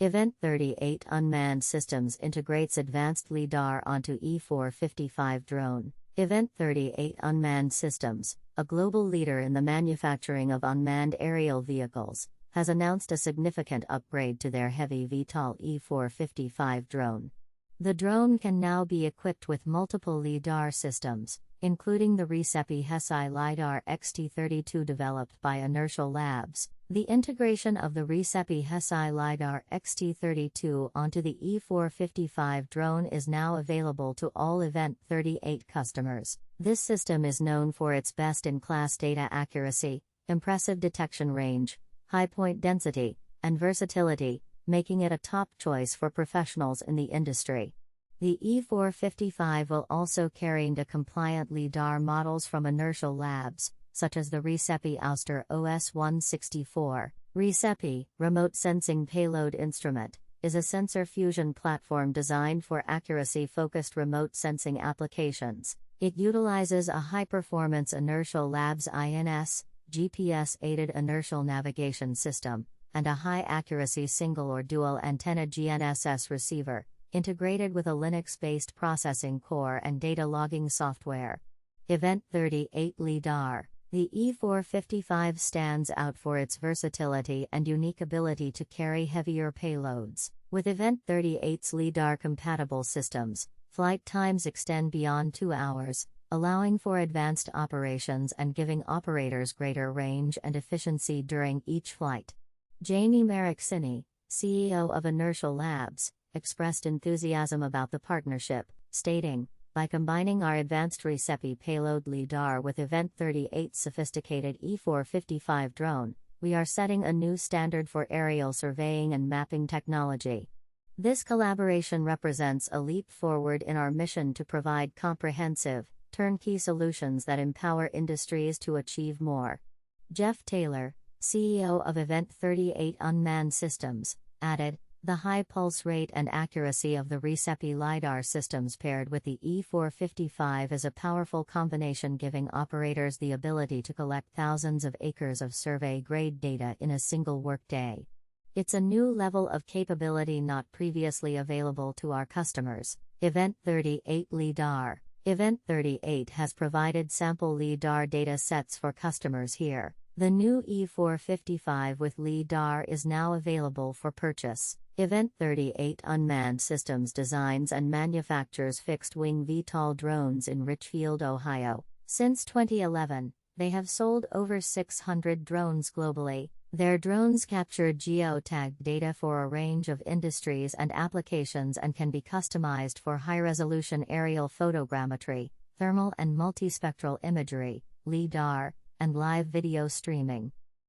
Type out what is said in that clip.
Event 38 Unmanned Systems integrates advanced LiDAR onto E-455 drone. Event 38 Unmanned Systems, a global leader in the manufacturing of unmanned aerial vehicles, has announced a significant upgrade to their heavy VTOL E-455 drone. The drone can now be equipped with multiple LiDAR systems, including the Recipe Hesai LiDAR XT32 developed by Inertial Labs. The integration of the Recipe Hesai LiDAR XT32 onto the E-455 drone is now available to all Event 38 customers. This system is known for its best-in-class data accuracy, impressive detection range, high point density, and versatility, making it a top choice for professionals in the industry. The E-455 will also carry NDA-compliant LiDAR models from Inertial Labs, such as the Recipe Ouster OS-164. Recipe, Remote Sensing Payload Instrument, is a sensor fusion platform designed for accuracy-focused remote sensing applications. It utilizes a high-performance Inertial Labs INS, GPS-aided inertial navigation system, and a high-accuracy single or dual antenna GNSS receiver, integrated with a Linux-based processing core and data logging software. Event 38 LiDAR. The E-455 stands out for its versatility and unique ability to carry heavier payloads. With Event 38's LiDAR-compatible systems, flight times extend beyond 2 hours, allowing for advanced operations and giving operators greater range and efficiency during each flight. Jamie Marexini, CEO of Inertial Labs, expressed enthusiasm about the partnership, stating, "By combining our advanced Recipe payload LiDAR with Event 38's sophisticated E-455 drone, we are setting a new standard for aerial surveying and mapping technology. This collaboration represents a leap forward in our mission to provide comprehensive, turnkey solutions that empower industries to achieve more." Jeff Taylor, CEO of Event 38 Unmanned Systems, added, "The high pulse rate and accuracy of the Recipe LiDAR systems paired with the E-455 is a powerful combination, giving operators the ability to collect thousands of acres of survey-grade data in a single workday. It's a new level of capability not previously available to our customers." Event 38 LiDAR. Event 38 has provided sample LiDAR data sets for customers here. The new E-455 with LiDAR is now available for purchase. Event 38 Unmanned Systems designs and manufactures fixed-wing VTOL drones in Richfield, Ohio. Since 2011, they have sold over 600 drones globally. Their drones capture geotagged data for a range of industries and applications and can be customized for high-resolution aerial photogrammetry, thermal and multispectral imagery, LiDAR, and live video streaming.